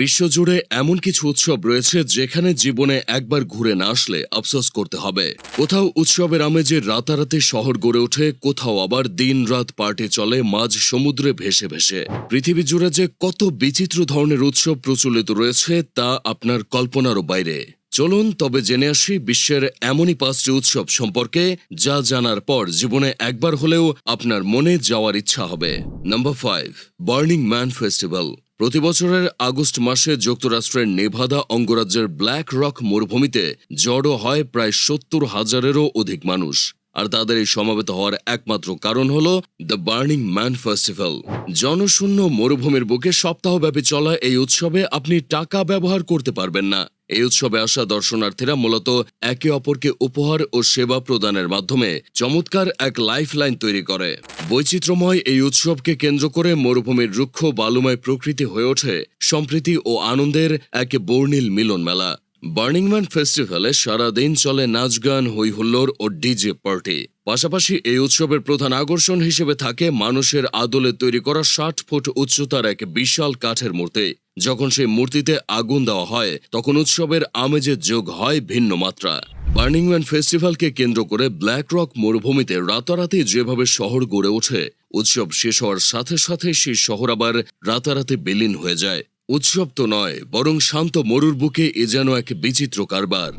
বিশ্বজুড়ে এমন কিছু উৎসব রয়েছে যেখানে জীবনে একবার ঘুরে না আসলে আফসোস করতে হবে। কোথাও উৎসবের আমেজে রাতারাতি শহর গড়ে ওঠে, কোথাও আবার দিন-রাত পার্টি চলে মাঝ সমুদ্রে ভেসে ভেসে। পৃথিবী জুড়ে যে কত বিচিত্র ধরনের উৎসব প্রচলিত রয়েছে তা আপনার কল্পনারও বাইরে। চলুন তবে জেনে আসি বিশ্বের এমনই 5টি উৎসব সম্পর্কে যা জানার পর জীবনে একবার হলেও আপনার মনে যাওয়ার ইচ্ছা হবে। Number 5, burning man festival. প্রতি বছরের আগস্ট মাসে যুক্তরাষ্ট্রের নেভাদা অঙ্গরাজ্যের ব্ল্যাক রক মরুভূমিতে জড়ো হয় প্রায় 70,000-এরও অধিক মানুষ। আর তাদের এই সমবেত হওয়ার একমাত্র কারণ হলো দ্য বার্নিং ম্যান ফেস্টিভ্যাল। জনশূন্য মরুভূমির বুকে সপ্তাহব্যাপী চলা এই উৎসবে আপনি টাকা ব্যবহার করতে পারবেন না। এই উৎসবে আসা দর্শনার্থীরা মূলত একে অপরকে উপহার ও সেবা প্রদানের মাধ্যমে চমৎকার এক লাইফলাইন তৈরি করে। বৈচিত্র্যময় এই উৎসবকে কেন্দ্র করে মরুভূমির রুক্ষ বালুময় প্রকৃতি হয়ে ওঠে সম্প্রীতি ও আনন্দের এক বর্ণিল মিলন মেলা। বার্নিং ম্যান ফেস্টিভ্যালে সারাদিন চলে নাচ গান, হই হুল্লোড় ও ডিজে পার্টি। পাশাপাশি এই উৎসবের প্রধান আকর্ষণ হিসেবে থাকে মানুষের আদলে তৈরি করা 60 ফুট উচ্চতার এক বিশাল কাঠের মূর্তি। যখন সেই মূর্তিতে আগুন দেওয়া হয় তখন উৎসবের আমেজে যোগ হয় ভিন্ন মাত্রা। বার্নিং ম্যান ফেস্টিভ্যালকে কেন্দ্র করে ব্ল্যাক রক মরুভূমিতে রাতারাতি যেভাবে শহর গড়ে ওঠে, উৎসব শেষ হওয়ার সাথে সাথে সেই শহর আবার রাতারাতি বিলীন হয়ে যায়। উৎসব তো নয়, বরং শান্ত মরুর বুকে এ যেন এক বিচিত্র কারবার।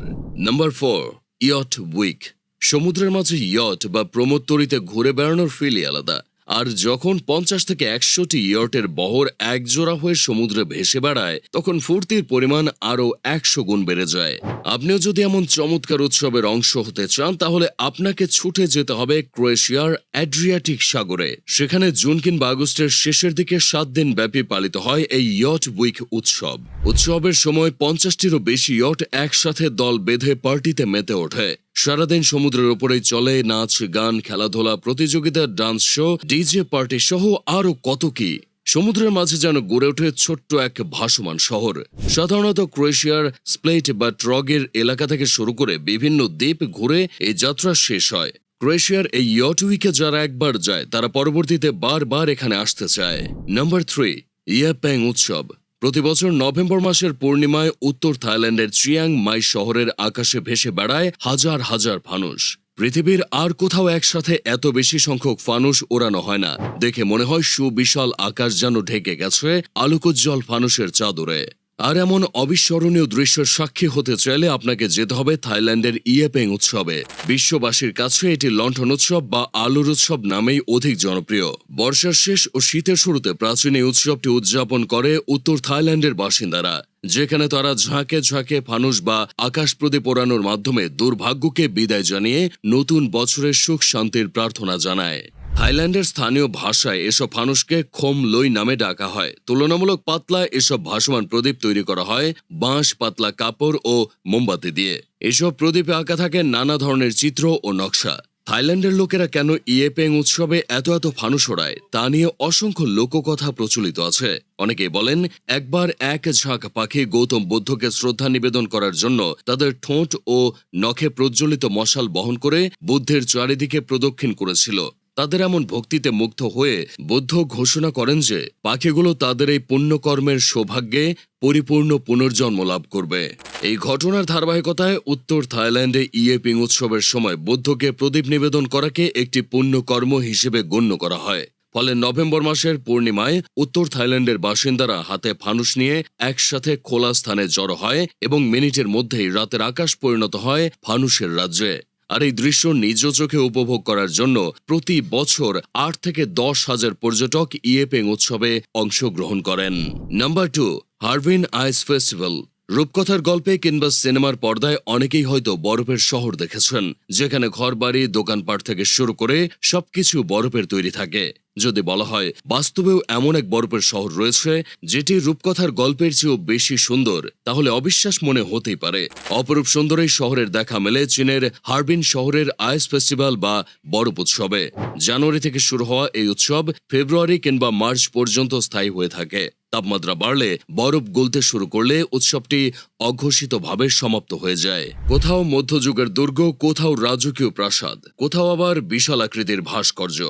Number 4, yacht week. সমুদ্রের মাঝে ইয়ট বা প্রমোদতরীতে ঘুরে বেড়ানোর ফিলই আলাদা। আর যখন 50 থেকে 100টি ইয়টের বহর একজোড়া হয়ে সমুদ্রে ভেসে বেড়ায় তখন ফুর্তির পরিমাণ আরও 100 গুণ বেড়ে যায়। আপনিও যদি এমন চমৎকার উৎসবের অংশ হতে চান তাহলে আপনাকে ছুটে যেতে হবে ক্রোয়েশিয়ার অ্যাড্রিয়াটিক সাগরে। সেখানে জুন কিংবা আগস্টের শেষের দিকে 7 দিন ব্যাপী পালিত হয় এই ইয়ট উইক উৎসব। উৎসবের সময় 50টিরও বেশি ইয়ট একসাথে দল বেঁধে পার্টিতে মেতে ওঠে। সারাদিন সমুদ্রের উপরেই চলে নাচ গান, খেলাধুলা, প্রতিযোগিতা, ডান্স শো, ডিজে পার্টি সহ আরো কত কি। সমুদ্রের মাঝে যেন গড়ে ওঠে ছোট্ট এক ভাসমান শহর। সাধারণত ক্রোয়েশিয়ার স্প্লেট বা ট্রগের এলাকা থেকে শুরু করে বিভিন্ন দ্বীপ ঘুরে এই যাত্রা শেষ হয়। ক্রোয়েশিয়ার এই ইয়ট উইকে যারা একবার যায় তারা পরবর্তীতে বারবার এখানে আসতে চায়। নাম্বার 3, ইয়াপ্যাং উৎসব। প্রতি বছর নভেম্বর মাসের পূর্ণিমায় উত্তর থাইল্যান্ডের চিয়াং মাই শহরের আকাশে ভেসে বেড়ায় হাজার হাজার ফানুস। পৃথিবীর আর কোথাও একসাথে এত বেশি সংখ্যক ফানুস ওড়ানো হয় না। দেখে মনে হয় সুবিশাল আকাশ যেন ঢেকে গেছে আলোকোজ্জ্বল ফানুসের চাদরে। আর এমন অবিস্মরণীয় দৃশ্যের সাক্ষী হতে চাইলে আপনাকে যেতে হবে থাইল্যান্ডের ইয়াপ্যাং উৎসবে। বিশ্ববাসীর কাছে এটি লণ্ঠন উৎসব বা আলোর উৎসব নামেই অধিক জনপ্রিয়। বর্ষার শেষ ও শীতের শুরুতে প্রাচীন এই উৎসবটি উদযাপন করে উত্তর থাইল্যান্ডের বাসিন্দারা, যেখানে তারা ঝাঁকে ঝাঁকে ফানুস বা আকাশ প্রদীপ পোড়ানোর মাধ্যমে দুর্ভাগ্যকে বিদায় জানিয়ে নতুন বছরের সুখ শান্তির প্রার্থনা জানায়। থাইল্যান্ডের স্থানীয় ভাষায় এসব ফানুসকে খোম লই নামে ডাকা হয়। তুলনামূলক পাতলা এসব ভাসমান প্রদীপ তৈরি করা হয় বাঁশ, পাতলা কাপড় ও মোমবাতি দিয়ে। এসব প্রদীপে আঁকা থাকে নানা ধরনের চিত্র ও নকশা। থাইল্যান্ডের লোকেরা কেন ইয়াপ্যাং উৎসবে এত এত ফানুস ওড়ায় তা নিয়ে অসংখ্য লোককথা প্রচলিত আছে। অনেকেই বলেন একবার এক ঝাঁক পাখি গৌতম বুদ্ধকে শ্রদ্ধা নিবেদন করার জন্য তাদের ঠোঁট ও নখে প্রজ্বলিত মশাল বহন করে বুদ্ধের চারিদিকে প্রদক্ষিণ করেছিল। তাদের এমন ভক্তিতে মুগ্ধ হয়ে বুদ্ধ ঘোষণা করেন যে পাখিগুলো তাদের এই পুণ্যকর্মের সৌভাগ্যে পরিপূর্ণ পুনর্জন্ম লাভ করবে। এই ঘটনার ধারাবাহিকতায় উত্তর থাইল্যান্ডে ইয়াপ্যাং উৎসবের সময় বুদ্ধকে প্রদীপ নিবেদন করাকে একটি পুণ্যকর্ম হিসেবে গণ্য করা হয়। ফলে নভেম্বর মাসের পূর্ণিমায় উত্তর থাইল্যান্ডের বাসিন্দারা হাতে ফানুস নিয়ে একসাথে খোলা স্থানে জড়ো হয় এবং মিনিটের মধ্যেই রাতের আকাশ পরিণত হয় ফানুসের রাজ্যে। আর এই দৃশ্য নিজ চোখে উপভোগ করার জন্য প্রতি বছর 8 থেকে 10,000 পর্যটক ইয়াপ্যাং উৎসবে অংশগ্রহণ করেন। নাম্বার 2, হারবিন আইস ফেস্টিভ্যাল। রূপকথার গল্পে কিংবা সিনেমার পর্দায় অনেকেই হয়তো বরফের শহর দেখেছেন, যেখানে ঘরবাড়ি, দোকানপাট থেকে শুরু করে সবকিছু বরফের তৈরি থাকে। যদি বলা হয় বাস্তবেও এমন এক বরফের শহর রয়েছে যেটি রূপকথার গল্পের চেয়েও বেশি সুন্দর, তাহলে অবিশ্বাস মনে হতেই পারে। অপরূপ সুন্দর এই শহরের দেখা মেলে চীনের হারবিন শহরের আইস ফেস্টিভ্যাল বা বরফ উৎসবে। জানুয়ারি থেকে শুরু হওয়া এই উৎসব ফেব্রুয়ারি কিংবা মার্চ পর্যন্ত স্থায়ী হয়ে থাকে। তাপমাত্রা বাড়লে বরফ গলতে শুরু করলে উৎসবটি অঘোষিতভাবে সমাপ্ত হয়ে যায়। কোথাও মধ্যযুগের দুর্গ, কোথাও রাজকীয় প্রাসাদ, কোথাও আবার বিশাল আকৃতির ভাস্কর্য।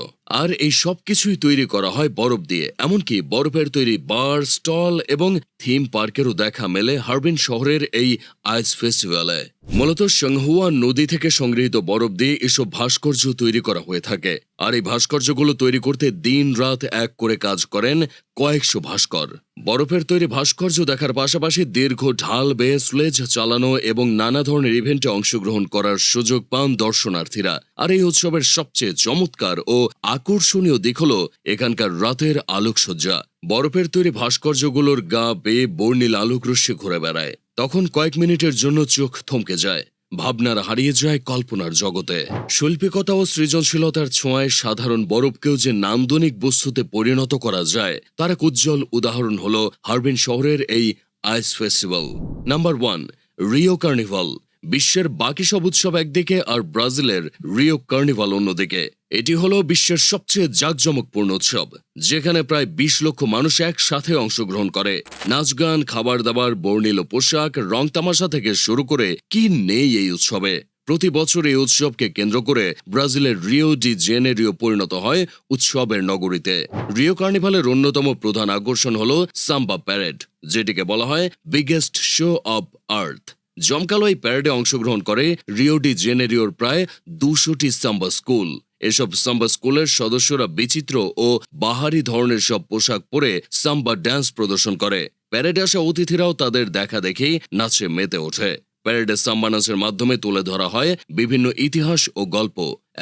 আর এই সব কিছুই তৈরি করা হয় বরফ দিয়ে। এমনকি বরফের তৈরি বার, স্টল এবং থিম পার্কেরও দেখা মেলে হারবিন শহরের এই আইস ফেস্টিভ্যালে। মূলত সংহুয়া নদী থেকে সংগৃহীত বরফ দিয়ে এসব ভাস্কর্য তৈরি করা হয়ে থাকে। আর এই ভাস্কর্যগুলো তৈরি করতে দিন রাত এক করে কাজ করেন কয়েকশো ভাস্কর। বরফের তৈরি ভাস্কর্য দেখার পাশাপাশি দীর্ঘ ঢাল বেয়ে স্লেজ চালানো এবং নানা ধরনের ইভেন্টে অংশগ্রহণ করার সুযোগ পান দর্শনার্থীরা। আর এই উৎসবের সবচেয়ে চমৎকার ও আকর্ষণীয় দিক হল এখানকার রাতের আলোকসজ্জা। বরফের তৈরি ভাস্কর্যগুলোর গা বেয়ে বর্ণিল আলোক রশ্মি ঘুরে বেড়ায়। তখন কয়েক মিনিটের জন্য চোখ থমকে যায়, ভাবনার হারিয়ে যায় কল্পনার জগতে। শৈল্পিকতা ও সৃজনশীলতার ছোঁয়ায় সাধারণ বরফকেও যে নান্দনিক বস্তুতে পরিণত করা যায় তার এক উজ্জ্বল উদাহরণ হল হারবিন শহরের এই আইস ফেস্টিভ্যাল। Number 1, Rio carnival. বিশ্বের বাকি সব উৎসব একদিকে আর ব্রাজিলের রিও কার্নিভাল অন্যদিকে। এটি হলো বিশ্বের সবচেয়ে জাঁকজমকপূর্ণ উৎসব, যেখানে প্রায় 20 লক্ষ মানুষ একসাথে অংশগ্রহণ করে। নাচ গান, খাবার দাবার, বর্ণিল পোশাক, রং তামাশা থেকে শুরু করে কি নেই এই উৎসবে। প্রতি বছর এই উৎসবকে কেন্দ্র করে ব্রাজিলের রিও ডি জেনেরিও পরিণত হয় উৎসবের নগরীতে। রিও কার্নিভালের অন্যতম প্রধান আকর্ষণ হলো সাম্বা প্যারেড, যেটিকে বলা হয় বিগেস্ট শো অব আর্থ। জমকালো এই প্যারেডে অংশগ্রহণ করে রিও ডি জেনেরিওর প্রায় 200টি সাম্বা স্কুল। এসব সাম্বা স্কুলের সদস্যরা বিচিত্র ও বাহারি ধরনের সব পোশাক পরে সাম্বা ড্যান্স প্রদর্শন করে। প্যারেডে আসা অতিথিরাও তাদের দেখা দেখেই নাচে মেতে ওঠে। প্যারেডে সাম্বা নাচের মাধ্যমে তুলে ধরা হয় বিভিন্ন ইতিহাস ও গল্প।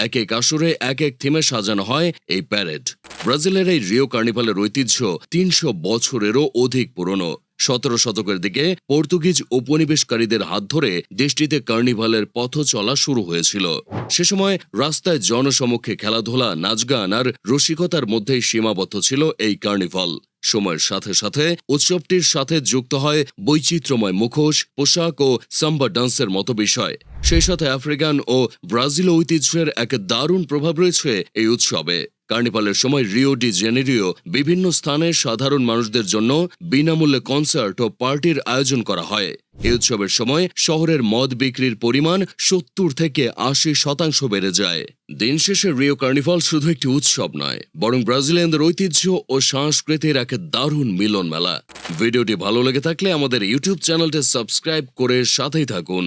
এক এক আসরে এক এক থিমে সাজানো হয় এই প্যারেড। ব্রাজিলের এই রিও কার্নিভালের ঐতিহ্য 300 বছরেরও অধিক পুরনো। 17 শতকের দিকে পর্তুগিজ উপনিবেশকারীদের হাত ধরে দেশটিতে কার্নিভালের পথ চলা শুরু হয়েছিল। সে সময় রাস্তায় জনসমক্ষে খেলাধুলা, নাচগান আর রসিকতার মধ্যেই সীমাবদ্ধ ছিল এই কার্নিভাল। সময়ের সাথে সাথে উৎসবটির সাথে যুক্ত হয় বৈচিত্র্যময় মুখোশ, পোশাক ও সাম্বা ডান্সের মতো বিষয়। সেই সাথে আফ্রিকান ও ব্রাজিল ঐতিহ্যের এক দারুণ প্রভাব রয়েছে এই উৎসবে। কার্নিভালের সময় রিও ডি জেনেরিও বিভিন্ন স্থানে সাধারণ মানুষদের জন্য বিনামূল্যে কনসার্ট ও পার্টির আয়োজন করা হয়। এই উৎসবের সময় শহরের মদ বিক্রির পরিমাণ 70 থেকে 80% বেড়ে যায়। দিন শেষে রিও কার্নিভাল শুধু একটি উৎসব নয়, বরং ব্রাজিলিয়ানদের ঐতিহ্য ও সংস্কৃতির এক দারুণ মিলন মেলা। ভিডিওটি ভালো লেগে থাকলে আমাদের ইউটিউব চ্যানেলটি সাবস্ক্রাইব করে সাথেই থাকুন।